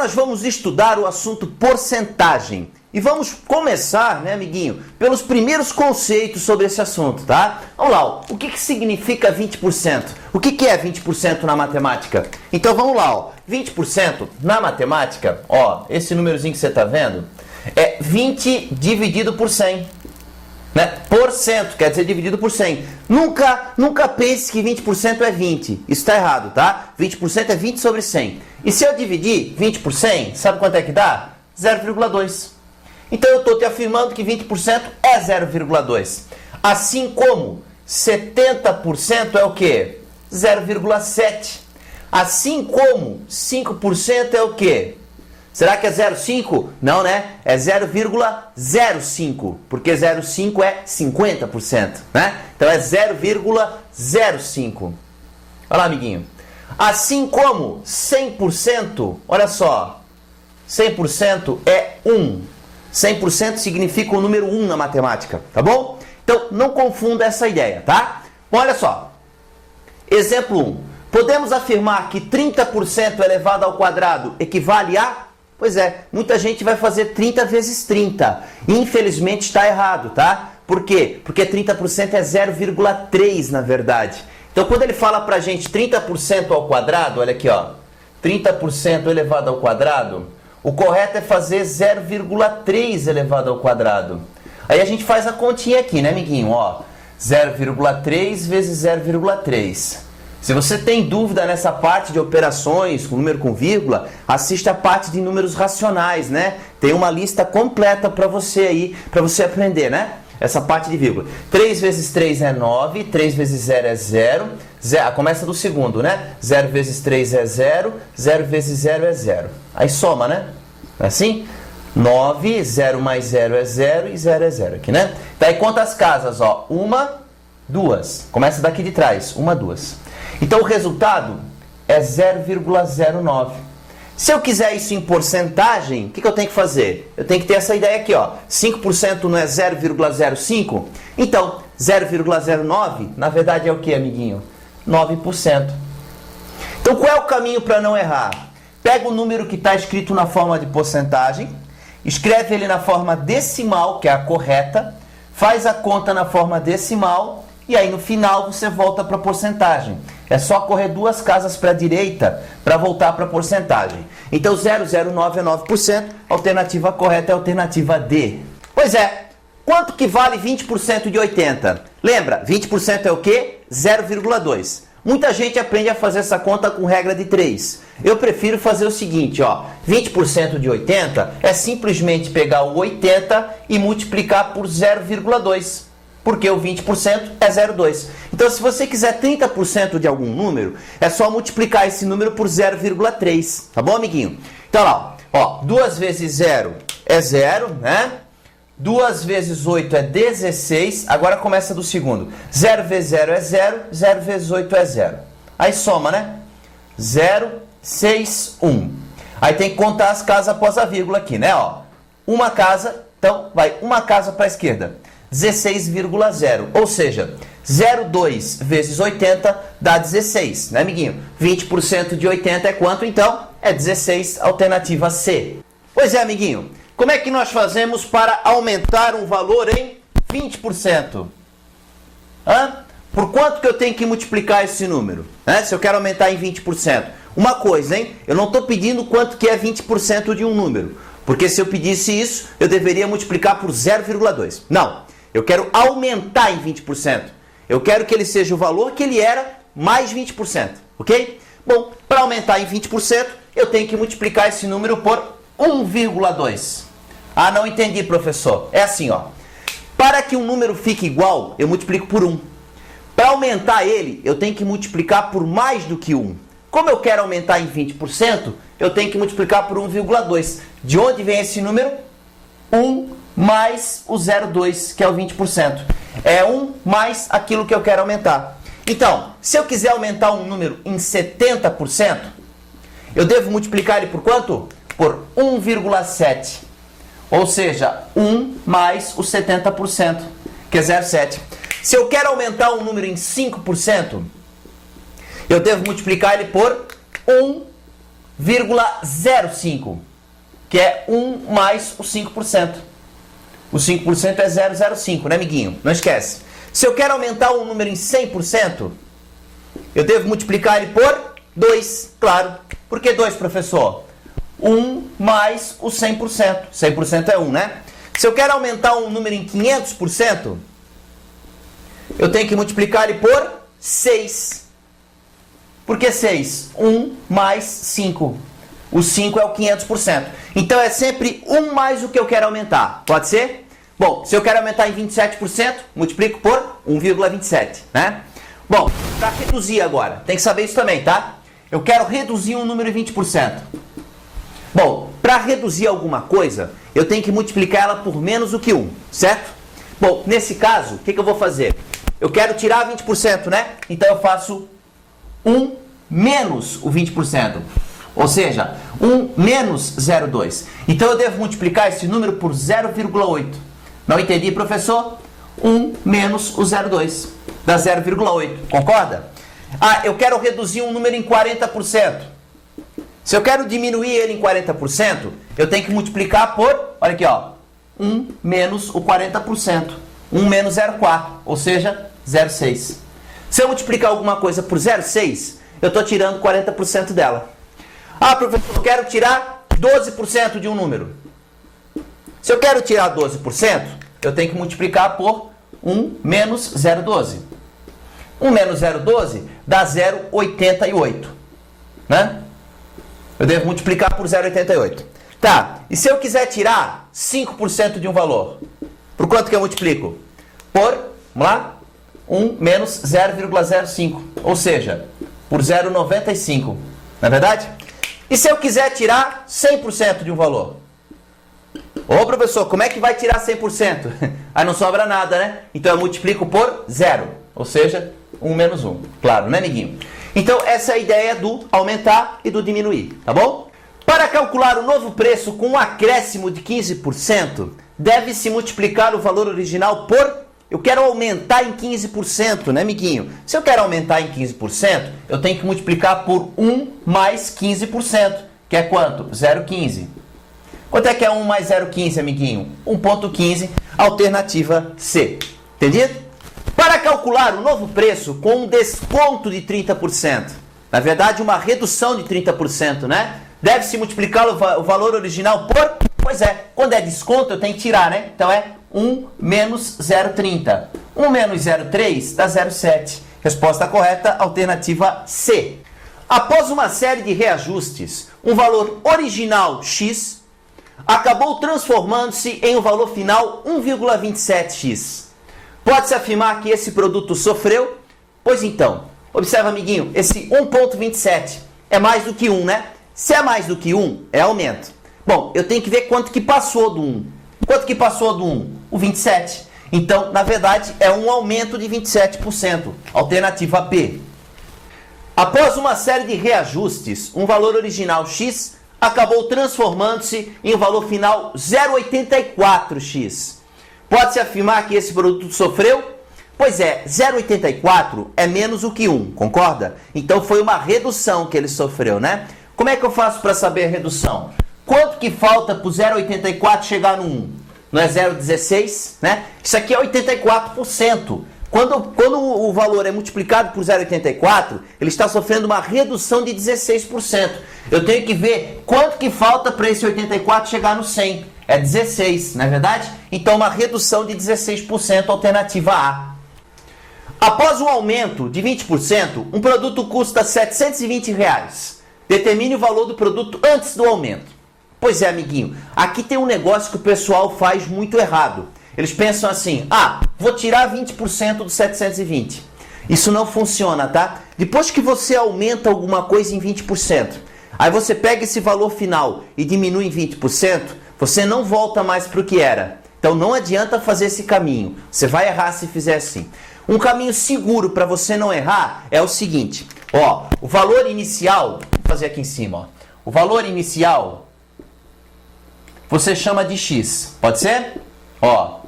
nós vamos estudar o assunto porcentagem. E vamos começar, né, amiguinho, pelos primeiros conceitos sobre esse assunto, tá? Vamos lá, ó. O que significa 20%? O que é 20% na matemática? Então vamos lá, ó. 20% na matemática, ó, esse númerozinho que você está vendo, é 20 dividido por 100. Né? Porcento quer dizer dividido por 100. Nunca pense que 20% é 20. Isso está errado, tá? 20% é 20 sobre 100. E se eu dividir 20 por 100, sabe quanto é que dá? 0,2. Então eu estou te afirmando que 20% é 0,2. Assim como 70% é o quê? 0,7. Assim como 5% é o quê? Será que é 0,5? Não, né? É 0,05, porque 0,5 é 50%, né? Então é 0,05. Olha lá, amiguinho. Assim como 100%, olha só, 100% é 1. 100% significa o número 1 na matemática, tá bom? Então não confunda essa ideia, tá? Bom, olha só. Exemplo 1. Podemos afirmar que 30% elevado ao quadrado equivale a... Pois é, muita gente vai fazer 30 vezes 30. Infelizmente está errado, tá? Por quê? Porque 30% é 0,3 na verdade. Então quando ele fala pra gente 30% ao quadrado, olha aqui, ó. 30% elevado ao quadrado, o correto é fazer 0,3 elevado ao quadrado. Aí a gente faz a continha aqui, né, amiguinho? Ó, 0,3 vezes 0,3. Se você tem dúvida nessa parte de operações, com número com vírgula, assista a parte de números racionais, né? Tem uma lista completa para você aí, para você aprender, né? Essa parte de vírgula. 3 vezes 3 é 9, 3 vezes 0 é 0. Começa do segundo, né? 0 vezes 3 é 0, 0 vezes 0 é 0. Aí soma, né? Não é assim? 9, 0 mais 0 é 0 e 0 é 0 aqui, né? Então aí conta as casas, ó. 1, 2. Começa daqui de trás. 1, 2. Então o resultado é 0,09. Se eu quiser isso em porcentagem, o que eu tenho que fazer? Eu tenho que ter essa ideia aqui, ó. 5% não é 0,05? Então, 0,09, na verdade é o que, amiguinho? 9%. Então qual é o caminho para não errar? Pega o número que está escrito na forma de porcentagem, escreve ele na forma decimal, que é a correta, faz a conta na forma decimal, e aí no final você volta para a porcentagem. É só correr 2 casas para a direita para voltar para a porcentagem. Então 0,09 é 9%, a alternativa correta é a alternativa D. Pois é, quanto que vale 20% de 80? Lembra, 20% é o quê? 0,2. Muita gente aprende a fazer essa conta com regra de 3. Eu prefiro fazer o seguinte, ó, 20% de 80 é simplesmente pegar o 80 e multiplicar por 0,2. Porque o 20% é 0,2. Então, se você quiser 30% de algum número, é só multiplicar esse número por 0,3. Tá bom, amiguinho? Então, lá, ó, 2 vezes 0 é 0, né? 2 vezes 8 é 16. Agora começa do segundo. 0 vezes 0 é 0, 0 vezes 8 é 0. Aí soma, né? 0, 6, 1. Aí tem que contar as casas após a vírgula aqui, né? Ó, uma casa, então vai uma casa para a esquerda. 16,0, ou seja, 0,2 vezes 80 dá 16, né, amiguinho? 20% de 80 é quanto, então? É 16, alternativa C. Pois é, amiguinho, como é que nós fazemos para aumentar um valor em 20%? Por quanto que eu tenho que multiplicar esse número? Se eu quero aumentar em 20%. Uma coisa, hein? Eu não estou pedindo quanto que é 20% de um número, porque se eu pedisse isso, eu deveria multiplicar por 0,2. Não. Eu quero aumentar em 20%. Eu quero que ele seja o valor que ele era mais 20%. Ok? Bom, para aumentar em 20%, eu tenho que multiplicar esse número por 1,2. Ah, não entendi, professor. É assim, ó. Para que um número fique igual, eu multiplico por 1. Para aumentar ele, eu tenho que multiplicar por mais do que 1. Como eu quero aumentar em 20%, eu tenho que multiplicar por 1,2. De onde vem esse número? 1 mais o 0,2, que é o 20%. É 1 mais aquilo que eu quero aumentar. Então, se eu quiser aumentar um número em 70%, eu devo multiplicar ele por quanto? Por 1,7. Ou seja, 1 mais o 70%, que é 0,7. Se eu quero aumentar um número em 5%, eu devo multiplicar ele por 1 0,05, que é 1 mais o 5%. O 5% é 0,05, né, amiguinho? Não esquece. Se eu quero aumentar um número em 100%, eu devo multiplicar ele por 2, claro. Por que 2, professor? 1 mais o 100%. 100% é 1, né? Se eu quero aumentar um número em 500%, eu tenho que multiplicar ele por 6. Por que 6? 1 mais 5. O 5 é o 500%. Então é sempre 1 mais o que eu quero aumentar. Pode ser? Bom, se eu quero aumentar em 27%, multiplico por 1,27, né? Bom, para reduzir agora, tem que saber isso também, tá? Eu quero reduzir um número em 20%. Bom, para reduzir alguma coisa, eu tenho que multiplicar ela por menos do que 1, certo? Bom, nesse caso, o que eu vou fazer? Eu quero tirar 20%, né? Então eu faço 1 menos o 20%. Ou seja, 1 menos 0,2. Então eu devo multiplicar esse número por 0,8. Não entendi, professor? 1 menos o 0,2. Dá 0,8. Concorda? Ah, eu quero reduzir um número em 40%. Se eu quero diminuir ele em 40%, eu tenho que multiplicar por, olha aqui, ó, 1 menos o 40%. 1 menos 0,4, ou seja, 0,6. Se eu multiplicar alguma coisa por 0,6, eu estou tirando 40% dela. Ah, professor, eu quero tirar 12% de um número. Se eu quero tirar 12%, eu tenho que multiplicar por 1 menos 0,12. 1 menos 0,12 dá 0,88, né? Eu devo multiplicar por 0,88. Tá, e se eu quiser tirar 5% de um valor, por quanto que eu multiplico? Por, vamos lá, 1 menos 0,05, ou seja, por 0,95, não é verdade? E se eu quiser tirar 100% de um valor? Ô professor, como é que vai tirar 100%? Aí não sobra nada, né? Então eu multiplico por 0, ou seja, 1 menos 1. Claro, né, amiguinho? Então essa é a ideia do aumentar e do diminuir, tá bom? Para calcular o novo preço com um acréscimo de 15%, deve-se multiplicar o valor original por... Eu quero aumentar em 15%, né, amiguinho? Se eu quero aumentar em 15%, eu tenho que multiplicar por 1 mais 15%, que é quanto? 0,15. Quanto é que é 1 mais 0,15, amiguinho? 1,15, alternativa C. Entendido? Para calcular o novo preço com um desconto de 30%, na verdade uma redução de 30%, né? Deve-se multiplicar o valor original por... Pois é, quando é desconto eu tenho que tirar, né? Então é 1 menos 0,30. 1 menos 0,3 dá 0,7. Resposta correta, alternativa C. Após uma série de reajustes, um valor original X acabou transformando-se em um valor final 1,27x. Pode-se afirmar que esse produto sofreu? Pois então, observa, amiguinho, esse 1,27 é mais do que 1, né? Se é mais do que 1, é aumento. Bom, eu tenho que ver quanto que passou do 1. Quanto que passou do 1? O 27. Então, na verdade, é um aumento de 27%. Alternativa B. Após uma série de reajustes, um valor original X acabou transformando-se em um valor final 0,84x. Pode-se afirmar que esse produto sofreu? Pois é, 0,84 é menos do que 1, concorda? Então foi uma redução que ele sofreu, né? Como é que eu faço para saber a redução? Quanto que falta para o 0,84 chegar no 1? Não é 0,16, né? Isso aqui é 84%. Quando o valor é multiplicado por 0,84, ele está sofrendo uma redução de 16%. Eu tenho que ver quanto que falta para esse 84 chegar no 100. É 16, não é verdade? Então, uma redução de 16%, alternativa A. Após um aumento de 20%, um produto custa R$ 720. Determine o valor do produto antes do aumento. Pois é, amiguinho, aqui tem um negócio que o pessoal faz muito errado. Eles pensam assim, vou tirar 20% do 720. Isso não funciona, tá? Depois que você aumenta alguma coisa em 20%, aí você pega esse valor final e diminui em 20%, você não volta mais para o que era. Então não adianta fazer esse caminho. Você vai errar se fizer assim. Um caminho seguro para você não errar é o seguinte. Ó, o valor inicial, vou fazer aqui em cima, ó. O valor inicial você chama de X, pode ser? Ó,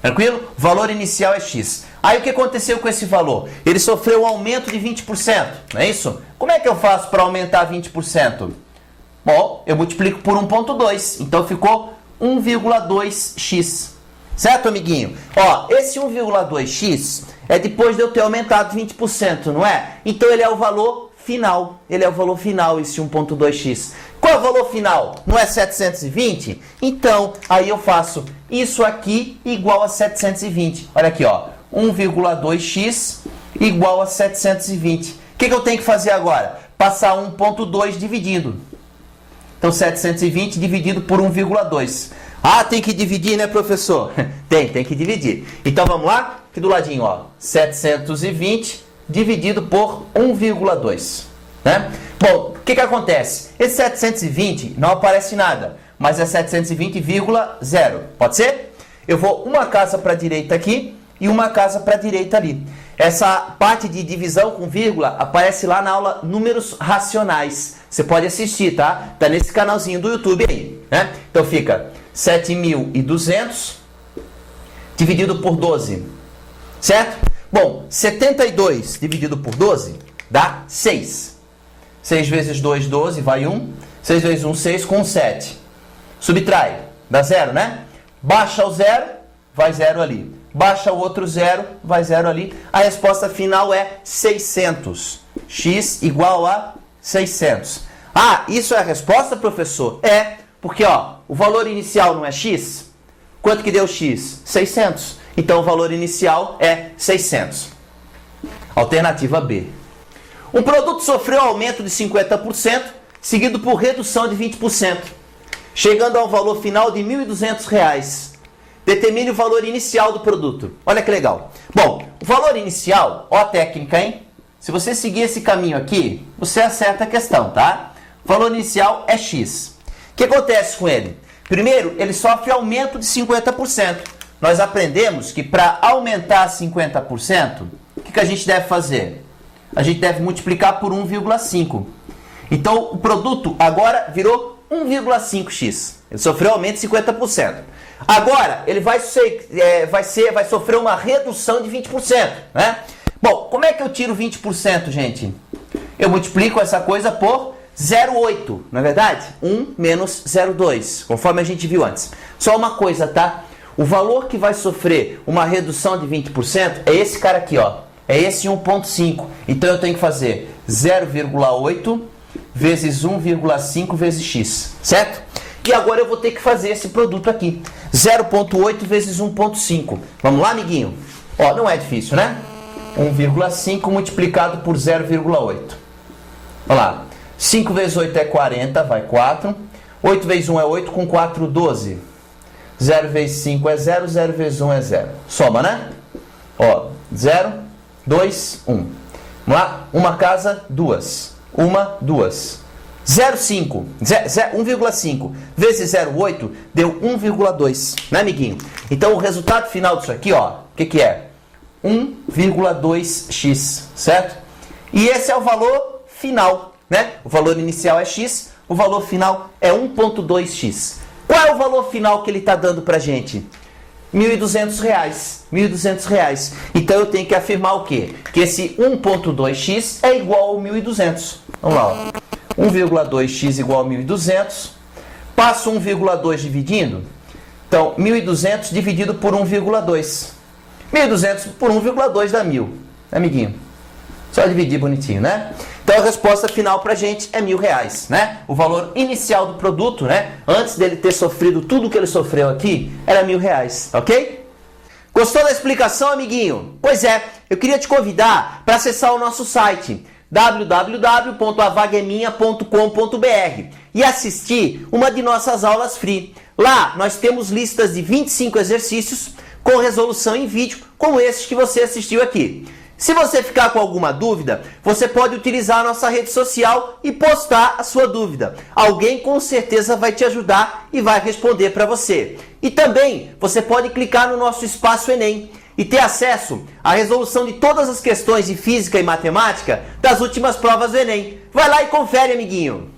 tranquilo? O valor inicial é X. Aí o que aconteceu com esse valor? Ele sofreu um aumento de 20%, não é isso? Como é que eu faço para aumentar 20%? Bom, eu multiplico por 1,2. Então ficou 1,2x. Certo, amiguinho? Ó, esse 1,2x é depois de eu ter aumentado 20%, não é? Então ele é o valor final. Ele é o valor final, esse 1,2x. Qual é o valor final? Não é 720? Então, aí eu faço isso aqui igual a 720. Olha aqui, ó. 1,2x igual a 720. O que eu tenho que fazer agora? Passar 1,2 dividindo. Então, 720 dividido por 1,2. Ah, tem que dividir, né, professor? Tem que dividir. Então, vamos lá? Aqui do ladinho, ó. 720 dividido por 1,2. Né? Bom, o que acontece? Esse 720 não aparece nada, mas é 720,0. Pode ser? Eu vou uma casa para a direita aqui e uma casa para a direita ali. Essa parte de divisão com vírgula aparece lá na aula Números Racionais. Você pode assistir, tá? Tá nesse canalzinho do YouTube aí, né? Então fica 7.200 dividido por 12, certo? Bom, 72 dividido por 12 dá 6. 6 vezes 2, 12, vai 1. 6 vezes 1, 6, com 7. Subtrai, dá 0, né? Baixa o 0, vai 0 ali. Baixa o outro 0, vai 0 ali. A resposta final é 600. X igual a 600. Ah, isso é a resposta, professor? É, porque ó, o valor inicial não é x? Quanto que deu x? 600. Então o valor inicial é 600. Alternativa B. Um produto sofreu aumento de 50%, seguido por redução de 20%, chegando ao valor final de R$ 1.200. Determine o valor inicial do produto. Olha que legal. Bom, o valor inicial, ó a técnica, hein? Se você seguir esse caminho aqui, você acerta a questão, tá? O valor inicial é x. O que acontece com ele? Primeiro, ele sofre aumento de 50%. Nós aprendemos que para aumentar 50%, o que a gente deve fazer? A gente deve multiplicar por 1,5. Então, o produto agora virou 1,5x. Ele sofreu aumento de 50%. Agora, ele vai sofrer uma redução de 20%. Né? Bom, como é que eu tiro 20%, gente? Eu multiplico essa coisa por 0,8, não é verdade? 1 menos 0,2, conforme a gente viu antes. Só uma coisa, tá? O valor que vai sofrer uma redução de 20% é esse cara aqui, ó. É esse 1,5. Então eu tenho que fazer 0,8 vezes 1,5 vezes x, certo? E agora eu vou ter que fazer esse produto aqui. 0,8 vezes 1,5. Vamos lá, amiguinho? Ó, não é difícil, né? 1,5 multiplicado por 0,8. Olha lá. 5 vezes 8 é 40, vai 4. 8 vezes 1 é 8, com 4, 12. 0 vezes 5 é 0, 0 vezes 1 é 0. Soma, né? Ó, 0, 2, 1. Vamos lá? Uma casa, duas. Uma, duas. 1,5 vezes 0,8 deu 1,2, né, amiguinho? Então, o resultado final disso aqui, ó, o que é? 1,2x, certo? E esse é o valor final, né? O valor inicial é x, o valor final é 1,2x. Qual é o valor final que ele está dando pra gente? R$ 1.200. R$ 1.200. Então, eu tenho que afirmar o quê? Que esse 1,2x é igual ao 1.200. Vamos lá, ó. 1,2x igual a 1.200. Passo 1,2 dividindo. Então, 1.200 dividido por 1,2. 1.200 por 1,2 dá 1.000. Amiguinho, só dividir bonitinho, né? Então, a resposta final pra gente é R$ 1.000, né? O valor inicial do produto, né? Antes dele ter sofrido tudo que ele sofreu aqui, era R$ 1.000, ok? Gostou da explicação, amiguinho? Pois é, eu queria te convidar para acessar o nosso site www.avagueminha.com.br e assistir uma de nossas aulas free. Lá nós temos listas de 25 exercícios com resolução em vídeo, como esses que você assistiu aqui. Se você ficar com alguma dúvida, você pode utilizar a nossa rede social e postar a sua dúvida. Alguém com certeza vai te ajudar e vai responder para você. E também você pode clicar no nosso espaço Enem e ter acesso à resolução de todas as questões de física e matemática das últimas provas do Enem. Vai lá e confere, amiguinho!